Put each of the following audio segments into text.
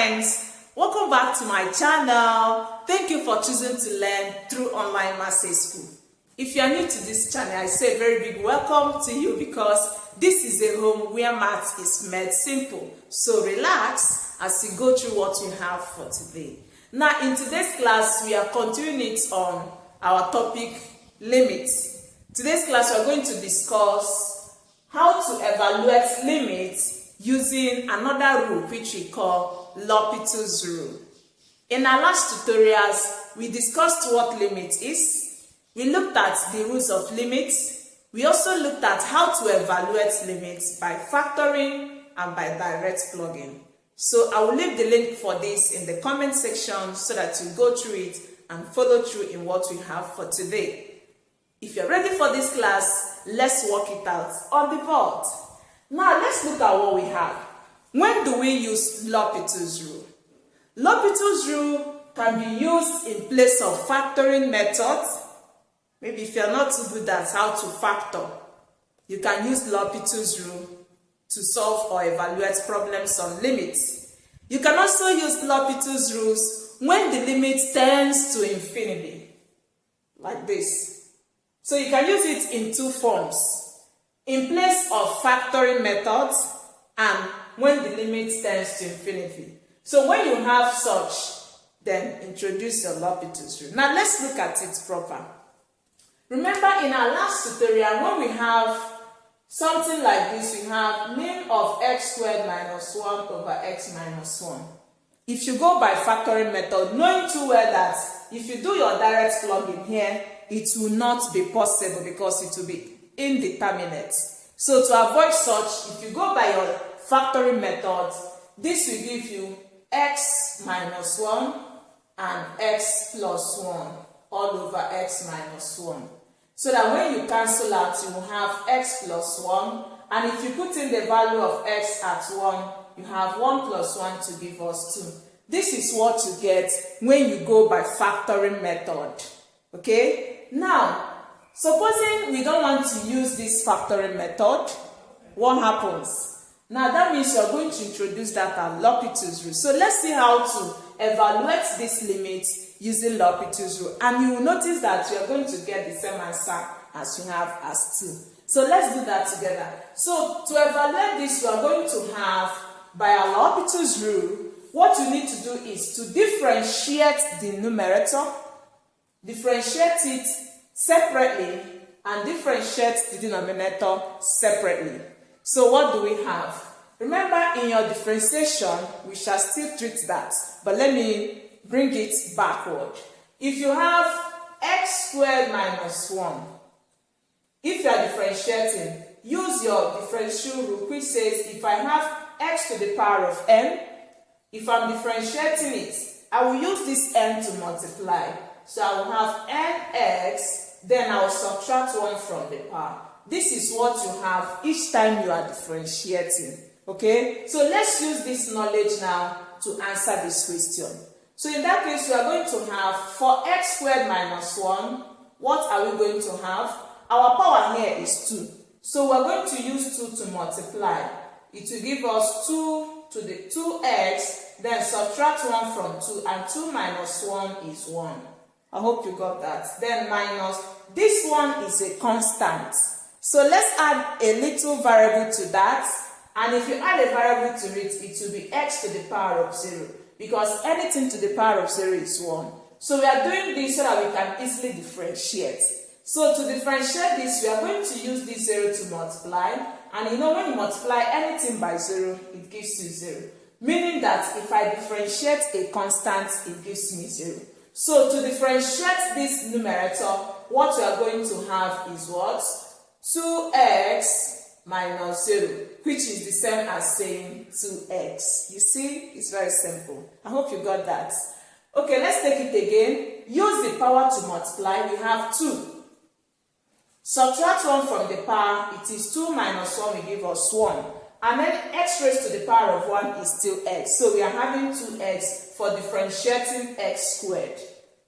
friends, welcome back to my channel. Thank you for choosing to learn through online maths school. If you are new to this channel, I say a very big welcome to you because this is a home where maths is made simple. So relax as you go through what we have for today. Now in today's class, we are continuing it on our topic limits. Today's class we are going to discuss how to evaluate limits using another rule which we call L'Hopital's rule. In our last tutorials, we discussed what limit is. We looked at the rules of limits. We also looked at how to evaluate limits by factoring and by direct plugging. So I will leave the link for this in the comment section so that you go through it and follow through in what we have for today. If you're ready for this class, let's work it out on the board. Now let's look at what we have. When do we use L'Hopital's rule? L'Hopital's rule can be used in place of factoring methods. Maybe if you're not too good at how to factor, you can use L'Hopital's rule to solve or evaluate problems on limits. You can also use L'Hopital's rules when the limit tends to infinity, like this. So you can use it in two forms. In place of factoring methods and when the limit tends to infinity. So when you have such, then introduce your L'Hopital's rule. Now let's look at it proper. Remember in our last tutorial, when we have something like this, we have ln of x squared minus 1 over x minus 1. If you go by factoring method, knowing too well that if you do your direct plugging here, it will not be possible because it will be indeterminate. So to avoid such, if you go by your factoring method, this will give you x minus 1 and x plus 1 all over x minus 1. So that when you cancel out, you will have x plus 1, and if you put in the value of x at 1, you have 1 plus 1 to give us 2. This is what you get when you go by factoring method. Okay? Now, supposing we don't want to use this factoring method, what happens? Now that means you are going to introduce that as L'Hopital's rule. So let's see how to evaluate this limit using L'Hopital's rule. And you will notice that you are going to get the same answer as you have as 2. So let's do that together. So to evaluate this, you are going to have, by our L'Hopital's rule, what you need to do is to differentiate the numerator, differentiate it separately, and differentiate the denominator separately. So what do we have? Remember, in your differentiation, we shall still treat that, but let me bring it backward. If you have x squared minus 1, if you are differentiating, use your differential rule which says if I have x to the power of n, if I'm differentiating it, I will use this n to multiply. So I will have nx, then I will subtract 1 from the power. This is what you have each time you are differentiating. Okay? So let's use this knowledge now to answer this question. So in that case, we are going to have, for x squared minus 1, what are we going to have? Our power here is 2. So we are going to use 2 to multiply. It will give us 2 to the 2x, then subtract 1 from 2, and 2 minus 1 is 1. I hope you got that. Then minus, this one is a constant. So let's add a little variable to that. And if you add a variable to it, it will be x to the power of 0. Because anything to the power of 0 is 1. So we are doing this so that we can easily differentiate. So to differentiate this, we are going to use this 0 to multiply. And you know when you multiply anything by 0, it gives you 0. Meaning that if I differentiate a constant, it gives me 0. So to differentiate this numerator, what we are going to have is what? 2x minus 0, which is the same as saying 2x. You see, it's very simple. I hope you got that. Okay, let's take it again. Use the power to multiply. We have 2. Subtract 1 from the power. It is 2 minus 1 will give us 1. And then x raised to the power of 1 is still x. So we are having 2x for differentiating x squared.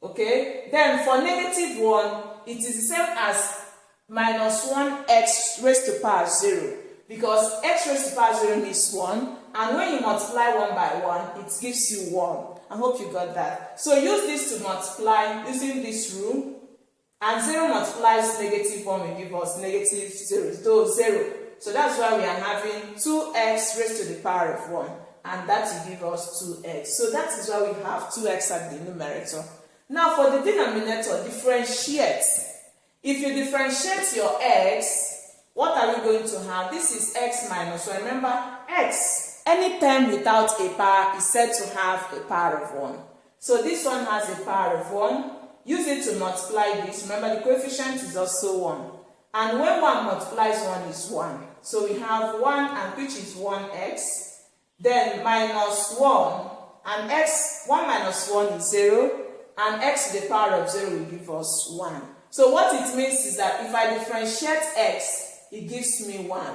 Okay? Then for negative 1, it is the same as minus 1x raised to power 0. Because x raised to power 0 is 1, and when you multiply 1 by 1, it gives you 1. I hope you got that. So use this to multiply using this rule, and 0 multiplies negative 1 will give us negative 0, so 0. So that's why we are having 2x raised to the power of 1, and that will give us 2x. So that is why we have 2x at the numerator. Now for the denominator, differentiate. If you differentiate your x, what are we going to have? This is x minus 1. Remember, x, any term without a power is said to have a power of 1. So this one has a power of 1. Use it to multiply this. Remember, the coefficient is also 1. And when 1 multiplies 1 is 1. So we have 1, and which is 1x. Then minus 1, and x, 1 minus 1 is 0. And x to the power of 0 will give us 1. So what it means is that if I differentiate x, it gives me 1.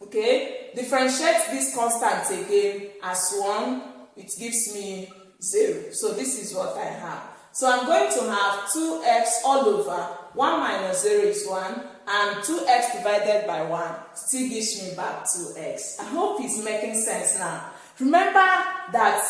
Okay? Differentiate this constant again as 1, it gives me 0. So this is what I have. So I'm going to have 2x all over 1 minus 0 is 1, and 2x divided by 1 still gives me back 2x. I hope it's making sense now. Remember that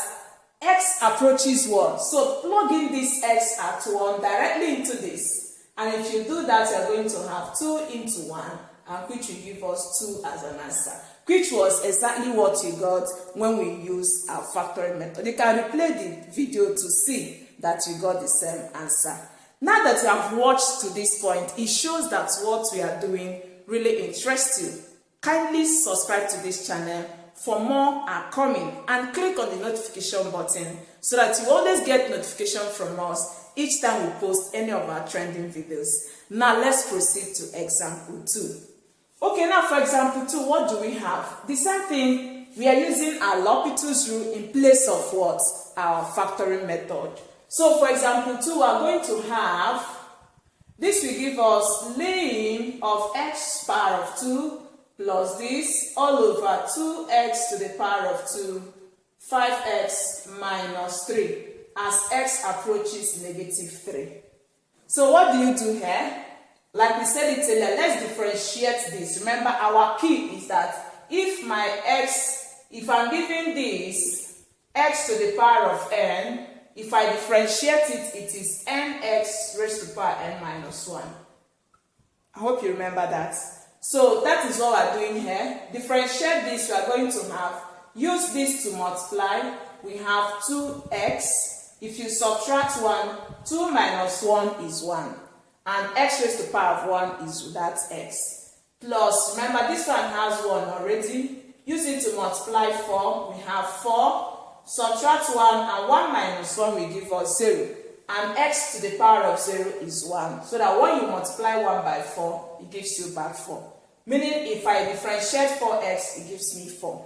x approaches 1. So plug in this x at 1 directly into this. And if you do that, you're going to have 2 into 1, and which will give us 2 as an answer, which was exactly what you got when we used our factoring method. You can replay the video to see that you got the same answer. Now that you have watched to this point, it shows that what we are doing really interests you. Kindly subscribe to this channel for more are coming, and click on the notification button so that you always get notification from us each time we post any of our trending videos. Now let's proceed to example 2. Okay, now for example 2, what do we have? The same thing, we are using our L'Hopital's rule in place of what? Our factoring method. So for example 2, we are going to have, this will give us lim of x power of 2 plus this all over 2x to the power of 2, 5x minus 3, as x approaches negative 3. So what do you do here? Like we said it earlier, let's differentiate this. Remember, our key is that if I'm giving this x to the power of n, if I differentiate it, it is nx raised to the power n minus 1. I hope you remember that. So that is what we're doing here. Differentiate this, we are going to have, use this to multiply. We have 2x. If you subtract 1, 2 minus 1 is 1. And x raised to the power of 1 is that x. Plus, remember this one has 1 already. Use it to multiply 4. We have 4. Subtract 1, and 1 minus 1 will give us 0. And x to the power of 0 is 1. So that when you multiply 1 by 4, it gives you back 4. Meaning if I differentiate 4x, it gives me 4.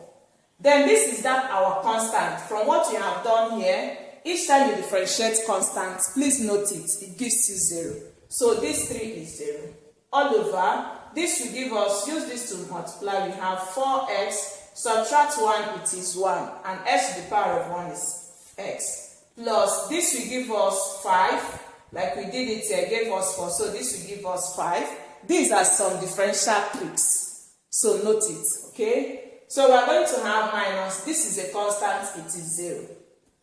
Then this is that our constant. From what you have done here, each time you differentiate constant, please note it gives you 0. So this 3 is 0. All over, this will give us, use this to multiply, we have 4x, subtract 1, it is 1, and x to the power of 1 is x. Plus, this will give us 5, like we did it here, gave us 4, so this will give us 5. These are some differential tricks, so note it, okay? So we are going to have minus, this is a constant, it is 0.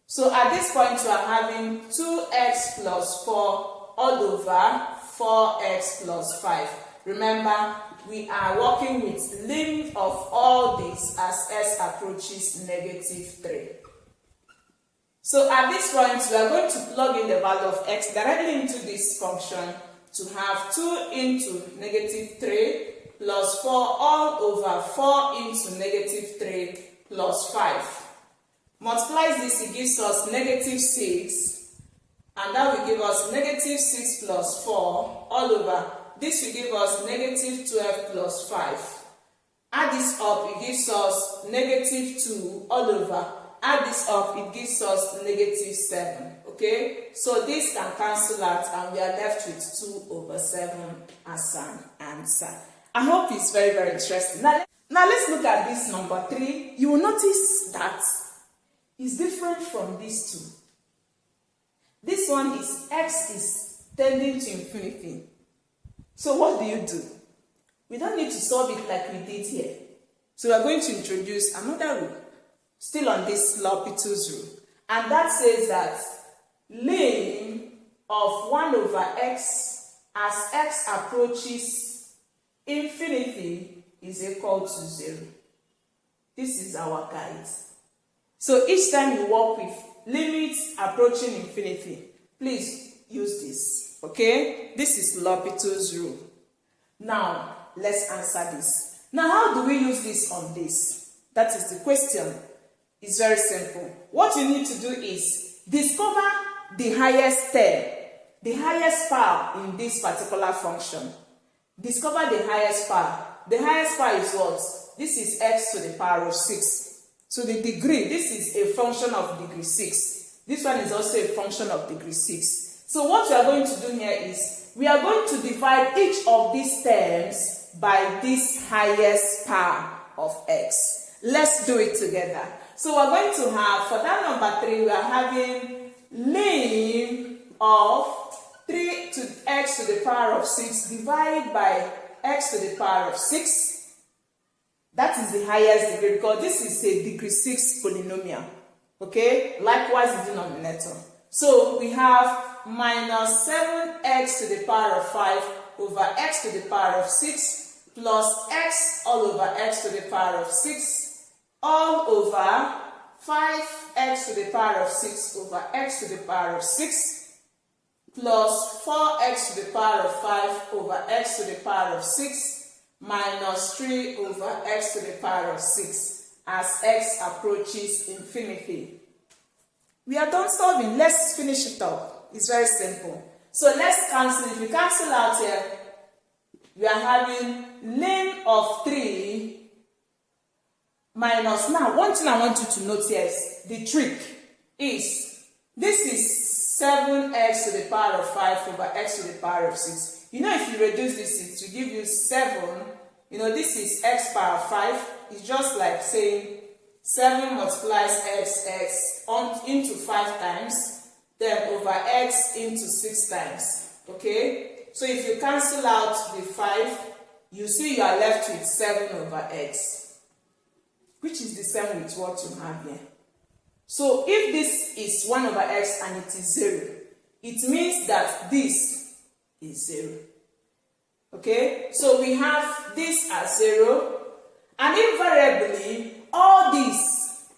So at this point, we are having 2x plus 4 all over 4x plus 5. Remember, we are working with lim of all this as x approaches negative 3. So at this point, we are going to plug in the value of x directly into this function to have 2 into negative 3 plus 4 all over 4 into negative 3 plus 5. Multiplies this, it gives us negative 6. And that will give us negative 6 plus 4 all over. This will give us negative 12 plus 5. Add this up, it gives us negative 2 all over. Add this up, it gives us negative 7. Okay? So this can cancel out and we are left with 2 over 7 as an answer. I hope it's very, very interesting. Now let's look at this number 3. You will notice that it's different from these two. This one is x is tending to infinity. So what do you do? We don't need to solve it like we did here. So we are going to introduce another rule. still on this L'Hopital's rule. And that says that lim of 1 over x as x approaches infinity is equal to 0. This is our guide. So each time you work with limits approaching infinity, please use this. Okay? This is L'Hopital's rule. Now, let's answer this. Now, how do we use this on this? That is the question. It's very simple. What you need to do is discover the highest term, the highest power in this particular function. Discover the highest power. The highest power is what? This is x to the power of 6. So the degree, this is a function of degree 6. This one is also a function of degree 6. So what we are going to do here is, we are going to divide each of these terms by this highest power of x. Let's do it together. So we're going to have, for that number 3, we are having lim of 3 to x to the power of 6 divided by x to the power of 6. That is the highest degree because this is a degree 6 polynomial. Okay? Likewise, the denominator. So we have minus 7x to the power of 5 over x to the power of 6 plus x all over x to the power of 6 all over 5x to the power of 6 over x to the power of 6 plus 4x to the power of 5 over x to the power of 6 minus 3 over x to the power of 6 as x approaches infinity. We are done solving. Let's finish it up. It's very simple. So let's cancel. If we cancel out here, we are having lim of 3 minus. Now, one thing I want you to note here is the trick is this is 7x to the power of 5 over x to the power of 6. You know, if you reduce this, it will give you 7. You know, this is x power 5. It's just like saying 7 multiplies x into 5 times, then over x into 6 times. Okay? So if you cancel out the 5, you see you are left with 7 over x, which is the same with what you have here. So if this is 1 over x and it is 0, it means that this is 0. Okay? So we have this as 0, and invariably, all this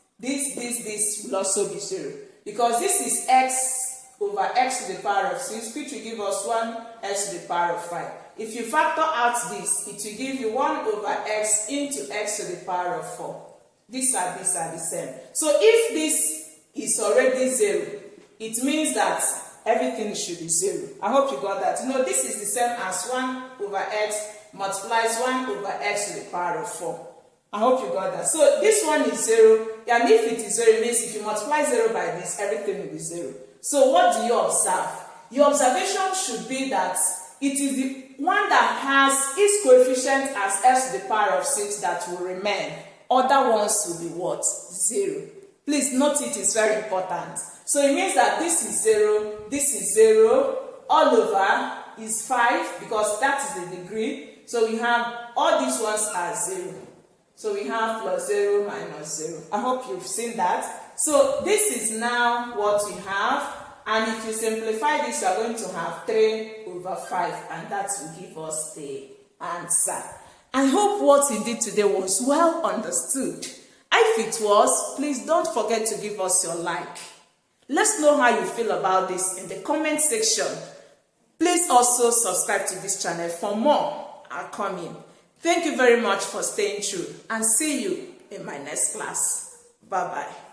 will also be 0. Because this is x over x to the power of 6, which will give us 1x to the power of 5. If you factor out this, it will give you 1 over x into x to the power of 4. These are the same. So if this is already 0, it means that everything should be 0. I hope you got that. You know, this is the same as 1 over x multiplies 1 over x to the power of 4. I hope you got that. So this one is 0, and if it is 0, it means if you multiply 0 by this, everything will be 0. So what do you observe? Your observation should be that it is the one that has its coefficient as x to the power of 6 that will remain. Other ones will be what? 0. Please note it is very important. So it means that this is 0, all over is 5 because that is the degree. So we have all these ones are 0. So we have plus 0 minus 0. I hope you've seen that. So this is now what we have. And if you simplify this, you are going to have 3 over 5. And that will give us the answer. I hope what you did today was well understood. If it was, please don't forget to give us your like. Let's know how you feel about this in the comment section. Please also subscribe to this channel for more are coming. Thank you very much for staying true and see you in my next class. Bye-bye.